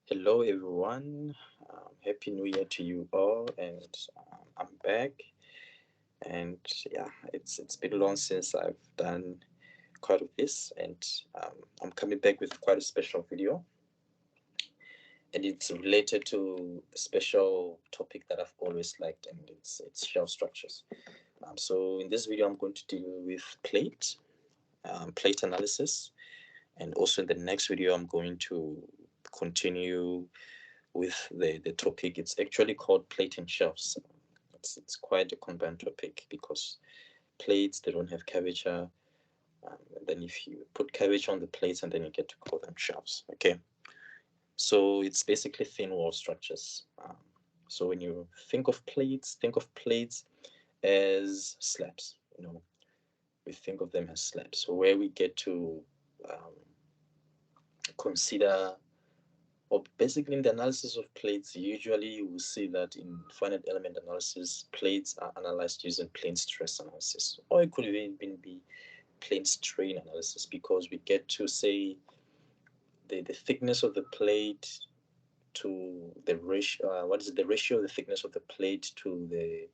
Hello, everyone. Happy New Year to you all, and I'm back. And yeah, it's been long since I've done quite of this, and I'm coming back with quite a special video, and it's related to a special topic that I've always liked, and it's shelf structures. So in this video, I'm going to deal with plate analysis, and also in the next video, I'm going to continue with the topic. It's actually called plate and shelves. It's quite a combined topic because plates, they don't have curvature. And then if you put curvature on the plates, and then you get to call them shelves. Okay, so it's basically thin wall structures. So when you think of plates as slabs. We think of them as slabs. So where we get to um, consider, or basically in the analysis of plates, usually you will see that in finite element analysis, plates are analyzed using plane stress analysis, or it could even be plane strain analysis, because we get to say the thickness of the plate to the ratio. What is the ratio of the thickness of the plate to the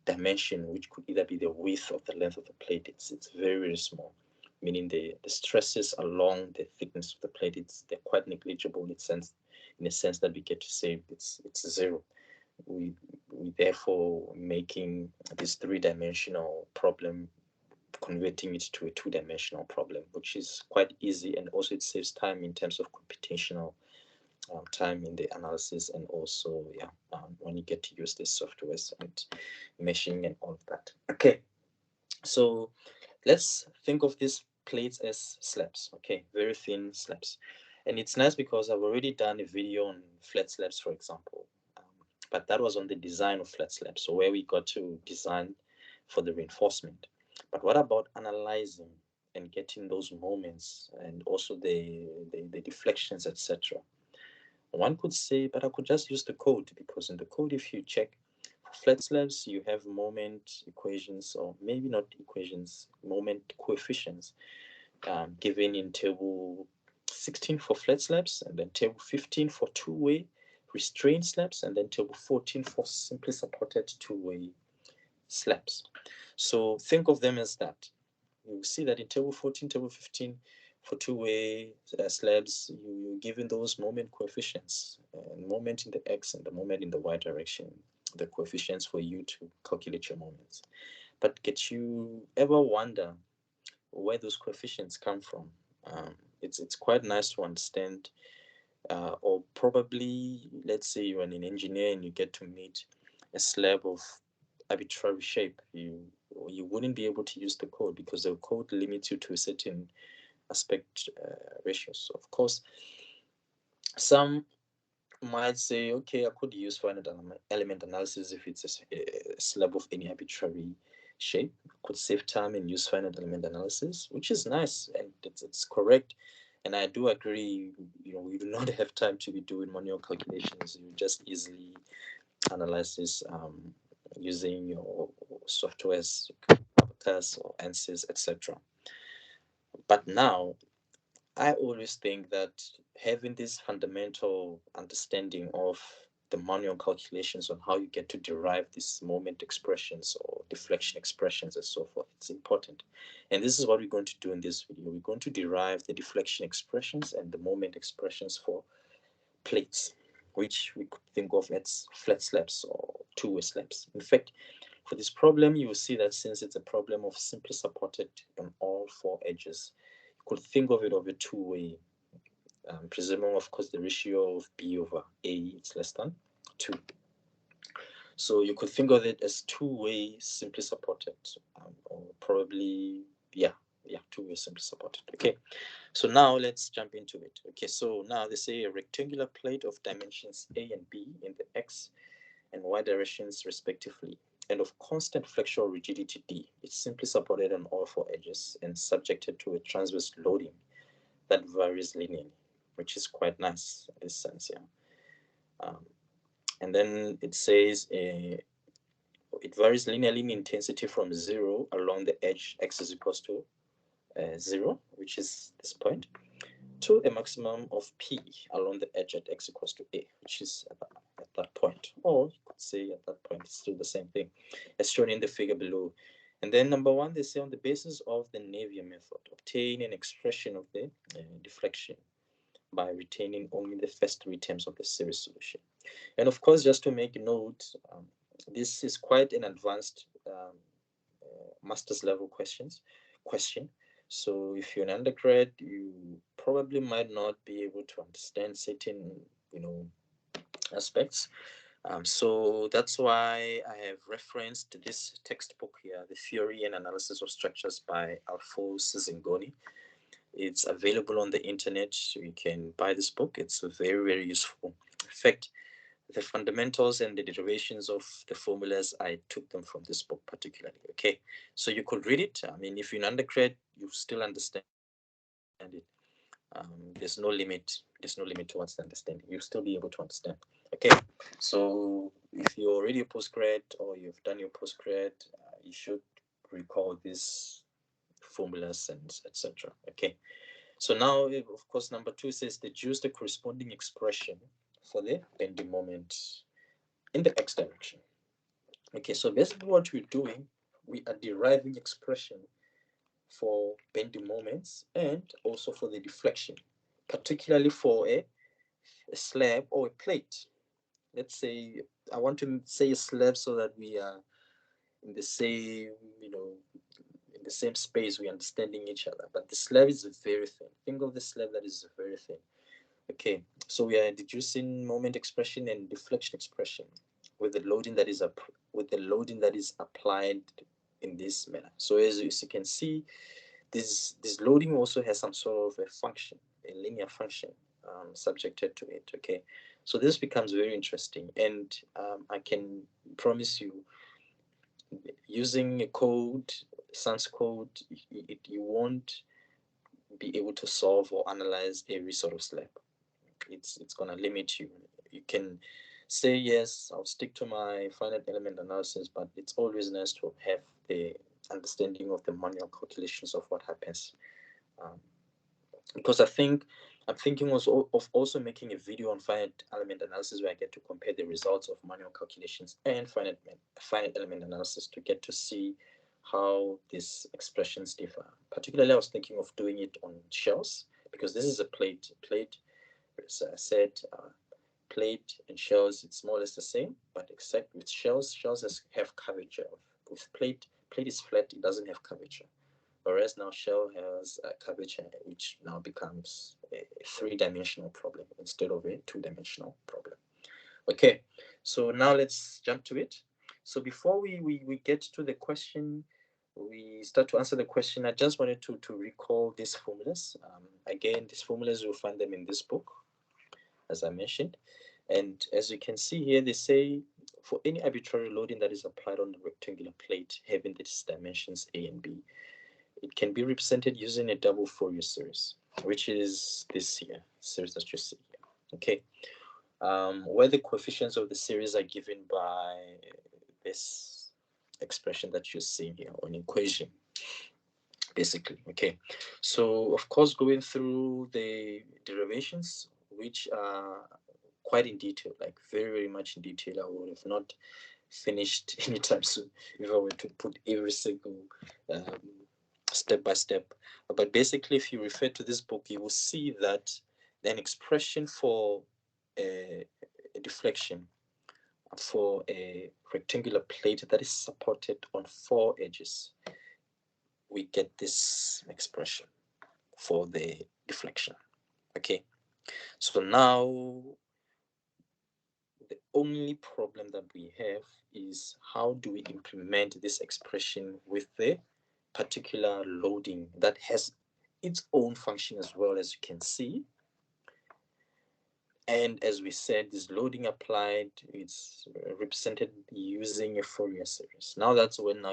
dimension, which could either be the width or the length of the plate. It's very, very small, meaning the stresses along the thickness of the plate, they're quite negligible in a sense that we get to say it's zero. We therefore making this three-dimensional problem, converting it to a two-dimensional problem, which is quite easy, and also it saves time in terms of computational time in the analysis, and also when you get to use these softwares and meshing and all of that. Okay, so let's think of these plates as slabs. Okay, very thin slabs, and it's nice because I've already done a video on flat slabs, for example, but that was on the design of flat slabs, so where we got to design for the reinforcement. But what about analyzing and getting those moments, and also the deflections, etc.? One could say, but I could just use the code, because in the code, if you check for flat slabs, you have moment equations, or maybe not equations, moment coefficients, given in table 16 for flat slabs, and then table 15 for two-way restrained slabs, and then table 14 for simply supported two-way slabs. So think of them as that. You see that in table 14, table 15, for two-way slabs, you're given those moment coefficients, moment in the x and the moment in the y direction, the coefficients for you to calculate your moments. But get you ever wonder where those coefficients come from? It's quite nice to understand, or probably, let's say you're an engineer and you get to meet a slab of arbitrary shape. You wouldn't be able to use the code, because the code limits you to a certain aspect ratios. Of course, some might say, okay, I could use finite element analysis if it's a slab of any arbitrary shape. I could save time and use finite element analysis, which is nice, and it's correct. And I do agree, we do not have time to be doing manual calculations. You just easily analyze this using your softwares, Abacus or ANSYS, etc. But now, I always think that having this fundamental understanding of the manual calculations on how you get to derive these moment expressions or deflection expressions and so forth, it's important. And this is what we're going to do in this video. We're going to derive the deflection expressions and the moment expressions for plates, which we could think of as flat slabs or two-way slabs. In fact, for this problem, you will see that since it's a problem of simply supported on all four edges, you could think of it of a two-way, presuming, of course, the ratio of B over A is less than 2. So you could think of it as two-way simply supported, or probably, two-way simply supported. Okay, so now let's jump into it. Okay, so now they say a rectangular plate of dimensions A and B in the X and Y directions respectively, and of constant flexural rigidity D. It's simply supported on all four edges and subjected to a transverse loading that varies linearly, which is quite nice in this sense, yeah. And then it says it varies linearly in intensity from 0 along the edge x is equals to 0, which is this point, to a maximum of P along the edge at x equals to A, which is at that point. Or you could say at that point, it's still the same thing as shown in the figure below. And then number one, they say on the basis of the Navier method, obtain an expression of the deflection by retaining only the first three terms of the series solution. And of course, just to make a note, this is quite an advanced master's level question. So if you're an undergrad, you probably might not be able to understand certain, aspects. So that's why I have referenced this textbook here, The Theory and Analysis of Structures by Alphonse Zingoni. It's available on the internet. You can buy this book. It's very, very useful. In fact, the fundamentals and the derivations of the formulas, I took them from this book particularly. Okay, so you could read it. I mean, if you're an undergrad, you still understand it. There's no limit. There's no limit towards the understanding. You'll still be able to understand. Okay, so if you're already a postgrad or you've done your postgrad, you should recall these formulas and etc. Okay, so now, of course, number two says deduce the corresponding expression for the bending moment in the x direction. Okay, so basically what we're doing, we are deriving expression for bending moments and also for the deflection, particularly for a slab or a plate. Let's say I want to say a slab so that we are in the same, in the same space, we're understanding each other. But the slab is very thin. Think of the slab that is very thin. Okay, so we are deducing moment expression and deflection expression with the loading that is applied in this manner. So as you can see, this loading also has some sort of a function, a linear function subjected to it. Okay, so this becomes very interesting, and I can promise you, using a code, sans code, you won't be able to solve or analyze every sort of slab. It's going to limit you. You can say, yes, I'll stick to my finite element analysis, but it's always nice to have the understanding of the manual calculations of what happens. Because I'm thinking also of also making a video on finite element analysis where I get to compare the results of manual calculations and finite element analysis to get to see how these expressions differ. Particularly, I was thinking of doing it on shells, because this is a plate. As I said, plate and shells, it's more or less the same, but except with shells have curvature. With plate is flat, it doesn't have curvature. Whereas now shell has a curvature, which now becomes a three-dimensional problem instead of a two-dimensional problem. Okay, so now let's jump to it. So before we get to the question, we start to answer the question, I just wanted to recall these formulas. Again, these formulas, you'll find them in this book, as I mentioned. And as you can see here, they say for any arbitrary loading that is applied on a rectangular plate having these dimensions A and B, it can be represented using a double Fourier series, which is this here, series that you see here. Okay, where the coefficients of the series are given by this expression that you're seeing here, or an equation, basically. Okay, so of course, going through the derivations, which are quite in detail, like very, very much in detail. I would have not finished anytime soon if I were to put every single step by step. But basically, if you refer to this book, you will see that an expression for a deflection for a rectangular plate that is supported on four edges, we get this expression for the deflection. Okay, so now the only problem that we have is how do we implement this expression with the particular loading that has its own function as well, as you can see. And as we said, this loading applied, it's represented using a Fourier series. Now that's when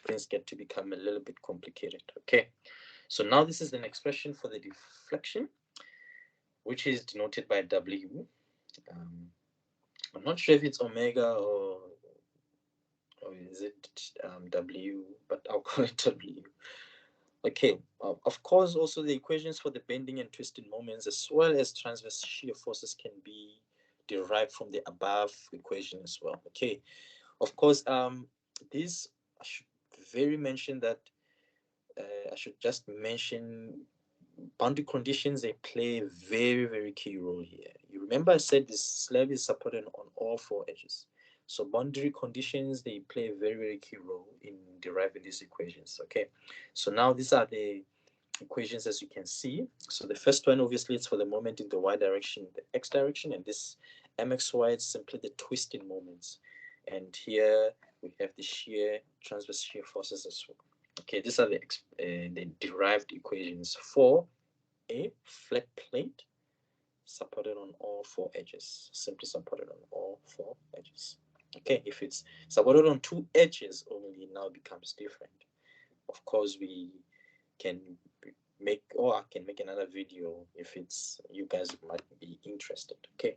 things get to become a little bit complicated. Okay, so now this is an expression for the deflection, which is denoted by W. I'm not sure if it's omega or is it W, but I'll call it W. Okay, of course, also the equations for the bending and twisting moments as well as transverse shear forces can be derived from the above equation as well. Okay, of course, this I should very mention that I should just mention boundary conditions. They play a very key role here. You remember I said this slab is supported on all four edges. So boundary conditions, they play a very key role in deriving these equations. Okay, so now these are the equations as you can see. So the first one, obviously, it's for the moment in the y direction, the x direction, and this mxy is simply the twisting moments. And here we have the shear, transverse shear forces as well. Okay, these are the derived equations for a flat plate supported on all four edges, simply supported on all four edges. Okay, if it's supported on two edges only, now becomes different. Of course, we can make, or I can make another video if it's you guys might be interested. Okay,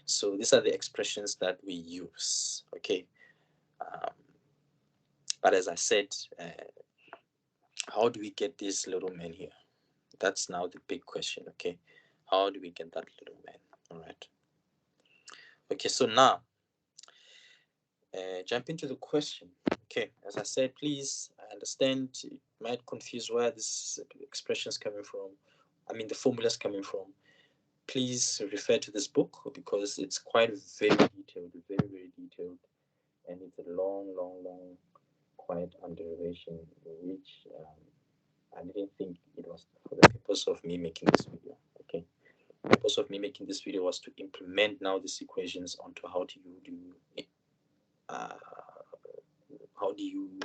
so these are the expressions that we use. Okay, but as I said, how do we get this little man here? That's now the big question. Okay, how do we get that little man? All right. Okay, so now jump into the question. Okay, as I said, please, I understand it might confuse where this expression is coming from. I mean, the formula is coming from. Please refer to this book because it's quite very detailed, very detailed, and it's a long, quite on derivation, which I didn't think it was for the purpose of me making this video. Okay, the purpose of me making this video was to implement now these equations onto how do you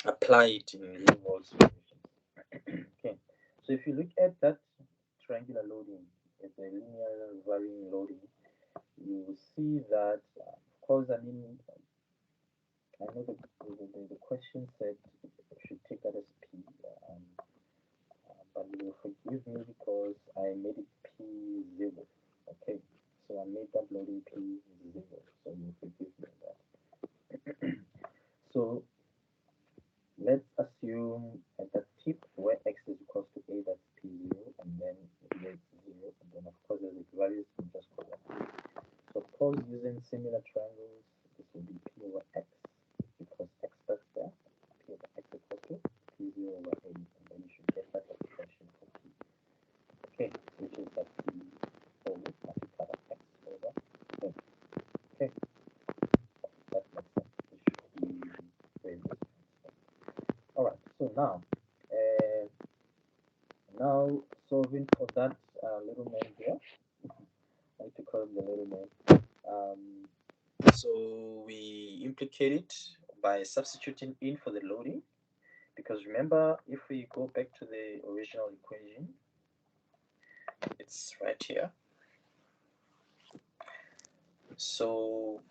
apply it in real world situations. Okay, so if you look at that triangular loading, it's a linear varying loading, you will see that, of course, I mean, I know the question said you should take that as P, but you will forgive me because I made it P0. Okay, so I made that loading P0, so you will forgive me that. So let's assume at the tip where x is equal to a, that's P0, and then here it's 0, and then of course as it varies, you just call that P. So of course using similar triangles, this will be P over x, because x starts there, P over x equals to P0 over a, and then you should get that expression for P. Okay, which is that P over multiply of x over a. Okay, that makes sense. It should be very good. Alright, so now solving for that little man here, I like to call him the little man. So we implicate it by substituting in for the loading, because remember, if we go back to the original equation, it's right here. So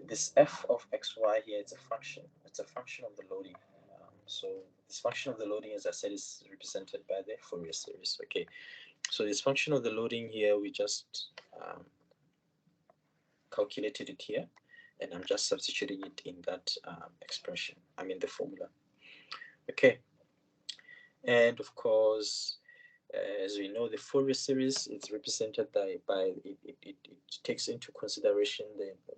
this f of xy here, it's a function. It's a function of the loading. So this function of the loading, as I said, is represented by the Fourier series. Okay, so this function of the loading here, we just calculated it here, and I'm just substituting it in that expression, I mean the formula. Okay, and of course, as we know, the Fourier series is represented by it takes into consideration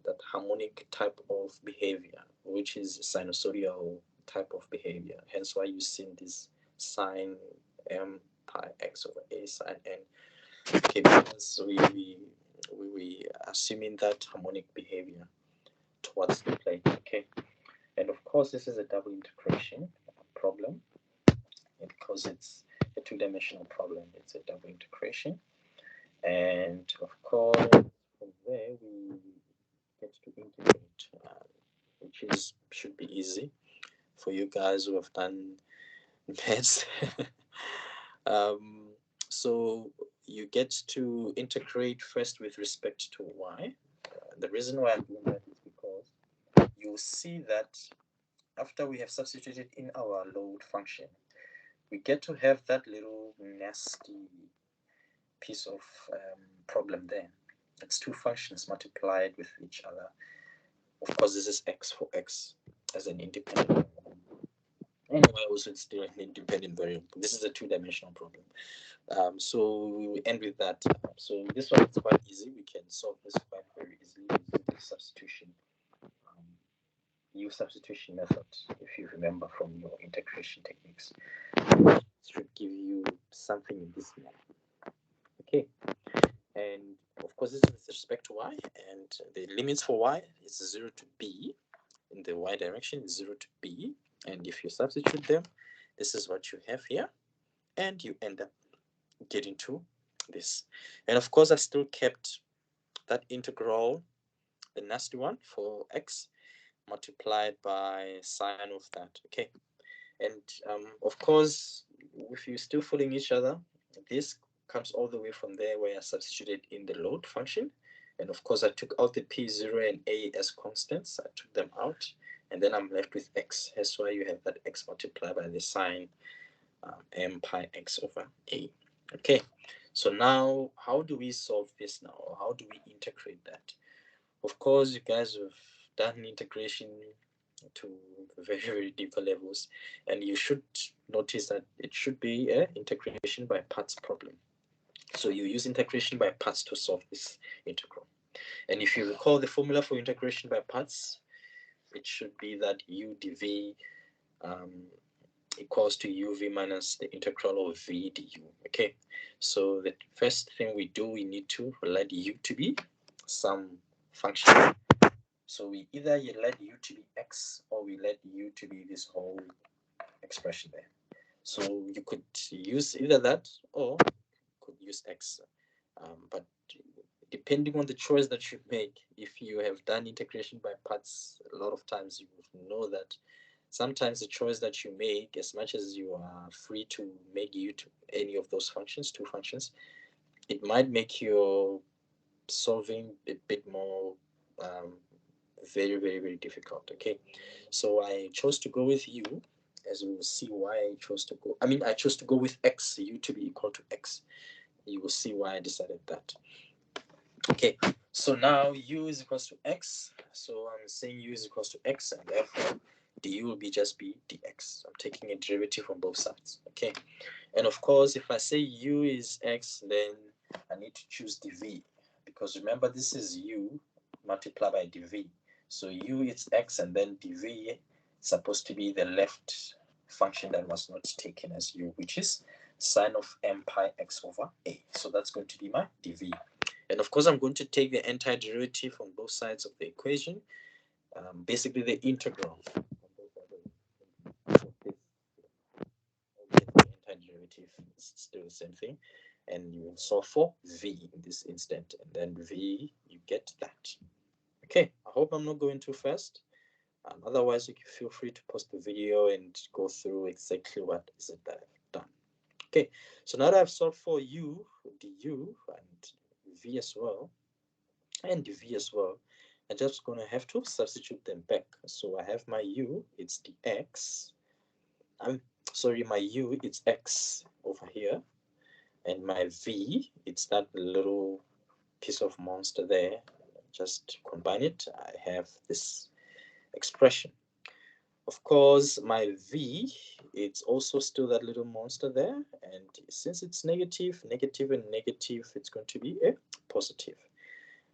that harmonic type of behavior, which is sinusoidal type of behavior. Hence why you've seen this sine m pi x over a sine n. Okay, because we assuming that harmonic behavior towards the plane. Okay, and of course this is a double integration problem, and because it's a two-dimensional problem, it's a double integration, and of course from there we get to integrate, which should be easy for you guys who have done maths. So you get to integrate first with respect to y. The reason why I'm doing that is because you see that after we have substituted in our load function, we get to have that little nasty piece of problem there. It's two functions multiplied with each other. Of course, this is x for x as an independent. and y also is still an independent variable. This is a two-dimensional problem. So we will end with that. So this one is quite easy. We can solve this quite very easily using the substitution. Use substitution method, if you remember from your integration techniques. It should give you something in this manner. Okay, and of course this is with respect to y, and the limits for y is 0 to b. In the y direction is 0 to b, and if you substitute them, this is what you have here, and you end up getting to this. And of course I still kept that integral, the nasty one, for x multiplied by sine of that. Okay, and of course if you're still following each other, this comes all the way from there where I substituted in the load function, and of course I took out the p0 and a as constants. I took them out, and then I'm left with x. That's why you have that x multiplied by the sine m pi x over a. Okay, so now how do we solve this now, or how do we integrate that? Of course you guys have done integration to very, very deeper levels, and you should notice that it should be an integration by parts problem. So you use integration by parts to solve this integral. And if you recall the formula for integration by parts, it should be that u dv equals to uv minus the integral of v du. Okay, so the first thing we do, we need to let u to be some function. So we either let u to be x, or we let u to be this whole expression there. So you could use either that, or could use x. But depending on the choice that you make, if you have done integration by parts, a lot of times you know that sometimes the choice that you make, as much as you are free to make u to any of those functions, two functions, it might make your solving a bit more very, very, very difficult. Okay, so I chose to go with u, as we will see why I chose to go. I chose to go with x, u to be equal to x. You will see why I decided that. Okay, so now u is equals to x. So I'm saying u is equals to x, and therefore du will be just be dx. I'm taking a derivative from both sides. Okay, and of course, if I say u is x, then I need to choose dv, because remember this is u multiplied by dv. So u is x, and then dv is supposed to be the left function that was not taken as u, which is sine of m pi x over a. So that's going to be my dv. And of course, I'm going to take the antiderivative on both sides of the equation, basically the integral. The antiderivative is still the same thing, and you will solve for v in this instant, and then v, you get that. Okay, I hope I'm not going too fast. Otherwise, you can feel free to pause the video and go through exactly what is it that I've done. Okay, so now that I've solved for u, du, and v as well, and dv as well, I'm just going to have to substitute them back. So I have my u, it's dx. I'm sorry, my u, it's x over here, and my v, it's that little piece of monster there. Just combine it, I have this expression. Of course, my v, it's also still that little monster there, and since it's negative, negative and negative, it's going to be a positive.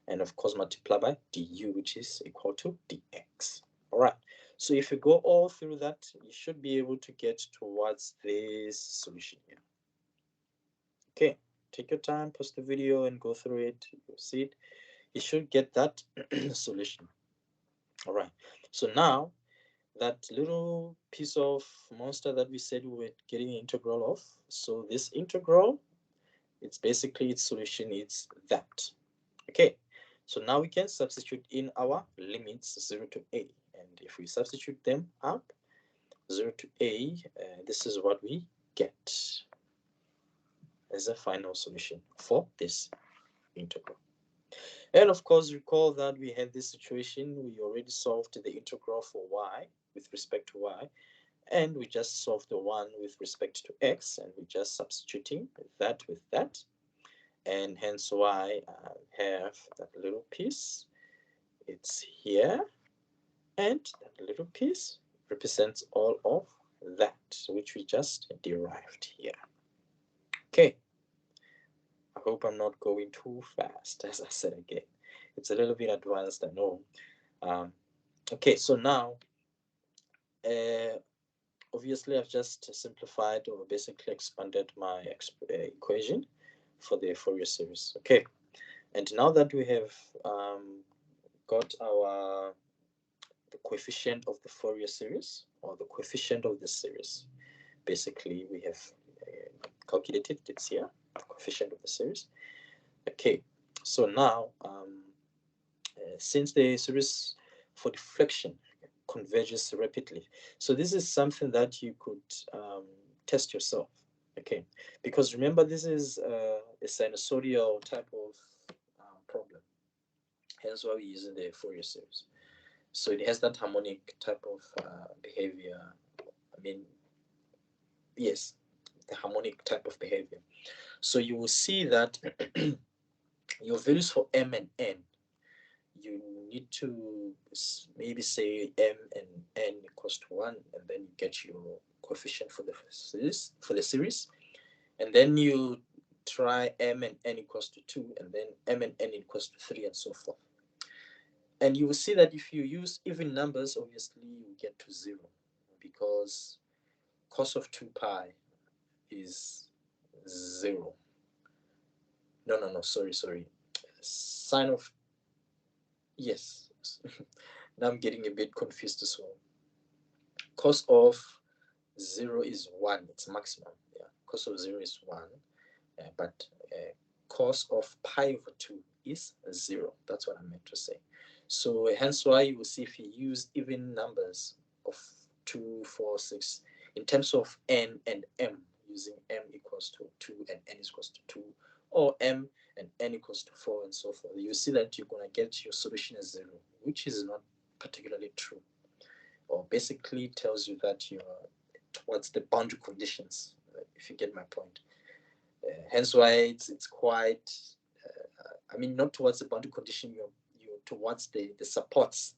And of course multiply by du, which is equal to dx. All right, so if you go all through that, you should be able to get towards this solution here. Okay, take your time, pause the video and go through it. You'll see it. You should get that solution. All right, so now that little piece of monster that we said we were getting an integral of, so this integral, it's basically its solution, it's that. Okay, so now we can substitute in our limits 0 to a, and if we substitute them up 0 to a, this is what we get as a final solution for this integral. And of course, recall that we had this situation, we already solved the integral for y with respect to y, and we just solved the one with respect to x, and we're just substituting that with that, and hence why I have that little piece, it's here, and that little piece represents all of that which we just derived here. Okay, I hope I'm not going too fast. As I said again, it's a little bit advanced, I know. Okay, so now obviously I've just simplified or basically expanded my equation for the Fourier series. Okay, and now that we have got our the coefficient of the Fourier series, or the coefficient of the series, basically we have calculated, it's here, the coefficient of the series. Okay, so now since the series for deflection converges rapidly, so this is something that you could test yourself. Okay, because remember, this is a sinusoidal type of problem, hence why we're using the Fourier series. So it has that harmonic type of behavior. I mean, yes, the harmonic type of behavior. So you will see that your values for m and n, you need to maybe say m and n equals to 1, and then you get your coefficient for the series, and then you try m and n equals to 2, and then m and n equals to 3, and so forth. And you will see that if you use even numbers, obviously you get to 0, because cos of 2 pi is 0. No, sorry. Sine of, yes. Now I'm getting a bit confused as well. Cos of 0 is 1, it's maximum. Yeah, cos of 0 is 1, but cos of pi over 2 is 0. That's what I meant to say. So hence why you will see if you use even numbers of 2, 4, 6, in terms of n and m, using m equals to 2 and n equals to 2, or m and n equals to 4, and so forth, you see that you're going to get your solution as 0, which is not particularly true, or basically tells you that you're towards the boundary conditions, if you get my point. Hence why it's quite, I mean, not towards the boundary condition, you're towards the supports.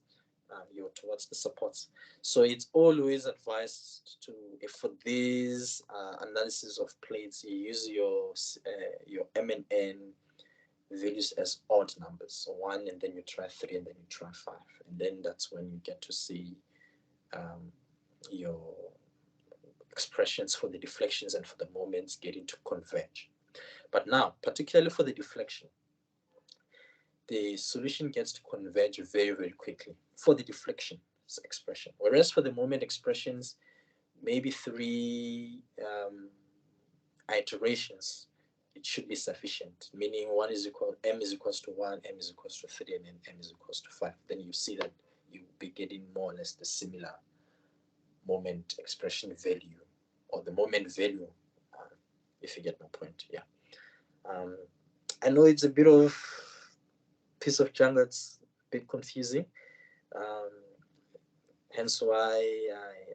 You're towards the supports. So it's always advised to, if for these analysis of plates, you use your m and n values as odd numbers. So 1, and then you try 3, and then you try 5, and then that's when you get to see your expressions for the deflections and for the moments getting to converge. But now, particularly for the deflection, the solution gets to converge very, very quickly for the deflection expression. Whereas for the moment expressions, maybe 3 iterations, it should be sufficient, meaning m is equals to 1, m is equals to 3, and then m is equals to 5. Then you see that you'll be getting more or less the similar moment expression value, or the moment value, if you get my point. Yeah. I know it's a bit of piece of junk that's a bit confusing. Hence why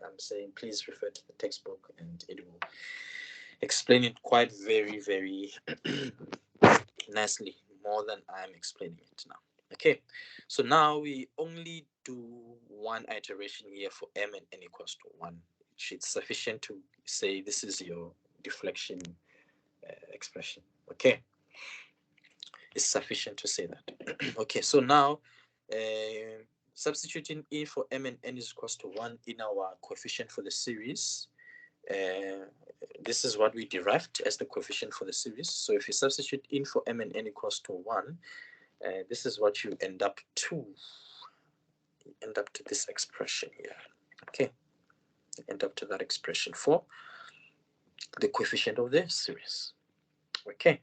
I'm saying please refer to the textbook, and it will explain it quite very, very nicely, more than I'm explaining it now. Okay, so now we only do one iteration here for m and n equals to 1. It's sufficient to say this is your deflection expression. Okay, it's sufficient to say that. Okay, so now substituting in for m and n is equals to 1 in our coefficient for the series, this is what we derived as the coefficient for the series. So if you substitute in for m and n equals to 1, this is what you end up to. You end up to this expression here. Okay, you end up to that expression for the coefficient of the series. Okay,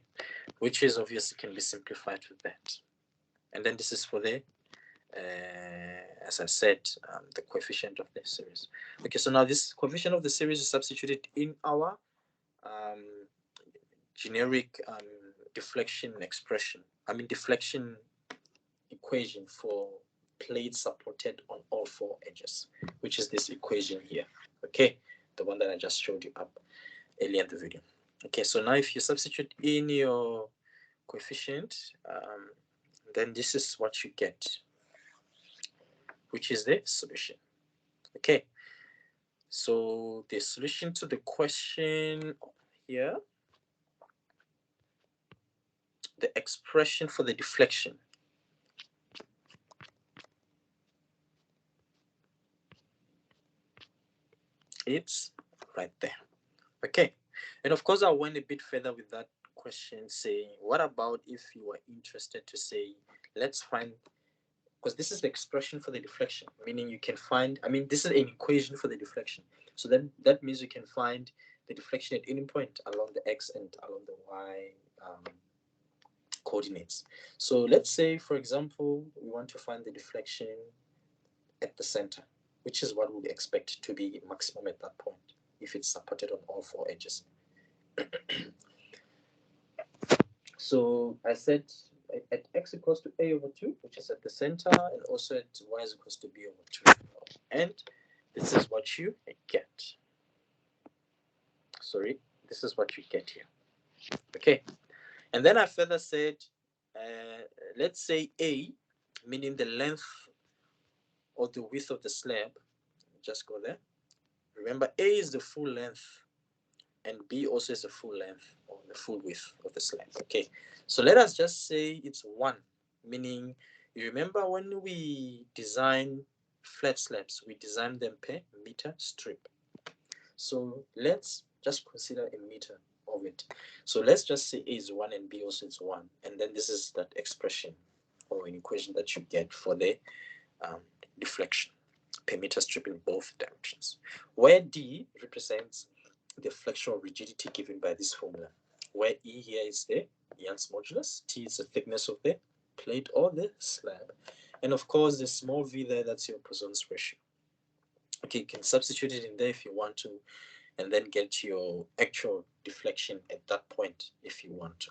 which is obviously can be simplified with that. And then this is for the, as I said, the coefficient of the series. Okay, so now this coefficient of the series is substituted in our generic deflection expression. I mean deflection equation for plates supported on all 4 edges, which is this equation here. Okay, the one that I just showed you up earlier in the video. Okay, so now if you substitute in your coefficient, then this is what you get, which is the solution. Okay, So the solution to the question here, the expression for the deflection, it's right there. Okay, and of course I went a bit further with that question, saying what about if you were interested to say, let's find, because this is the expression for the deflection, meaning you can find, I mean, this is an equation for the deflection. So then that means you can find the deflection at any point along the x and along the y coordinates. So let's say, for example, we want to find the deflection at the center, which is what we expect to be maximum at that point if it's supported on all four edges. So I said at x equals to a over 2, which is at the center, and also at y is equals to b over 2. And this is what you get. Sorry, this is what you get here. Okay. And then I further said, let's say a, meaning the length or the width of the slab. Just go there. Remember, a is the full length, and b also is the full length or the full width of the slab. Okay, so let us just say it's 1, meaning you remember when we design flat slabs, we design them per meter strip. So let's just consider a meter of it. So let's just say a is 1 and b also is 1, and then this is that expression or an equation that you get for the deflection per meter strip in both directions, where d represents the flexural rigidity given by this formula, where E here is the Young's modulus, T is the thickness of the plate or the slab, and of course the small v there, that's your Poisson's ratio. Okay, you can substitute it in there if you want to, and then get your actual deflection at that point if you want to.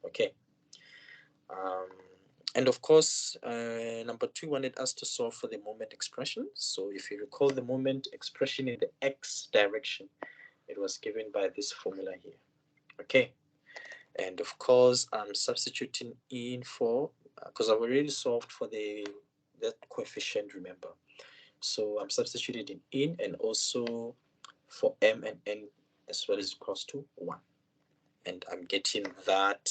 Okay. And of course, number 2 wanted us to solve for the moment expression. So if you recall the moment expression in the x direction, it was given by this formula here. Okay, and of course I'm substituting in for, because I've already solved for that coefficient, remember. So I'm substituting in and also for m and n as well as equals to 1, and I'm getting that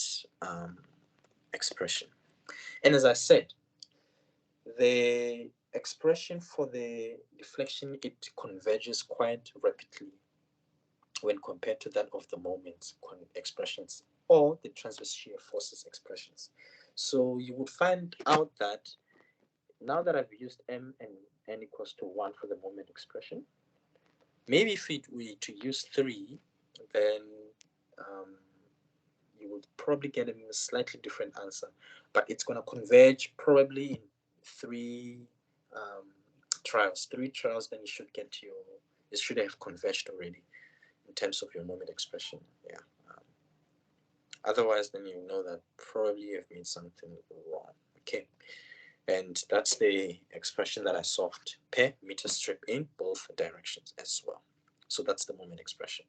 expression. And as I said, the expression for the deflection, it converges quite rapidly when compared to that of the moment expressions or the transverse shear forces expressions. So you would find out that now that I've used m and n equals to 1 for the moment expression, maybe if we to use 3, then you would probably get a slightly different answer, but it's going to converge probably in 3 trials. 3 trials, then you should get it should have converged already in terms of your moment expression. Yeah. Otherwise, then you know that probably you've made something wrong. Okay. And that's the expression that I solved per meter strip in both directions as well. So that's the moment expression,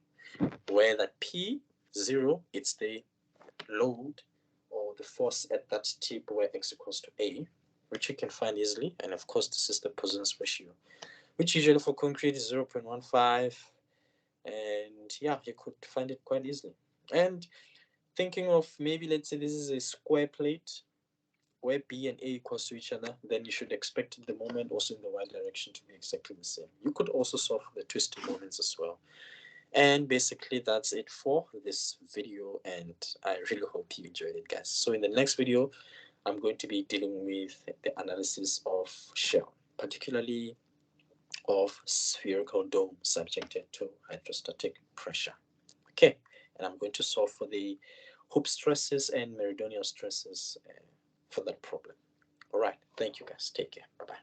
where that P0, it's the load or the force at that tip where x equals to a, which you can find easily. And of course, this is the Poisson's ratio, which usually for concrete is 0.15. And yeah, you could find it quite easily. And thinking of maybe, let's say this is a square plate where B and A equals to each other, then you should expect the moment also in the y direction to be exactly the same. You could also solve for the twisting moments as well. And basically that's it for this video, and I really hope you enjoyed it, guys. So in the next video, I'm going to be dealing with the analysis of shell, particularly of spherical dome subjected to hydrostatic pressure. Okay, and I'm going to solve for the hoop stresses and meridional stresses for that problem. All right, thank you guys. Take care. Bye-bye.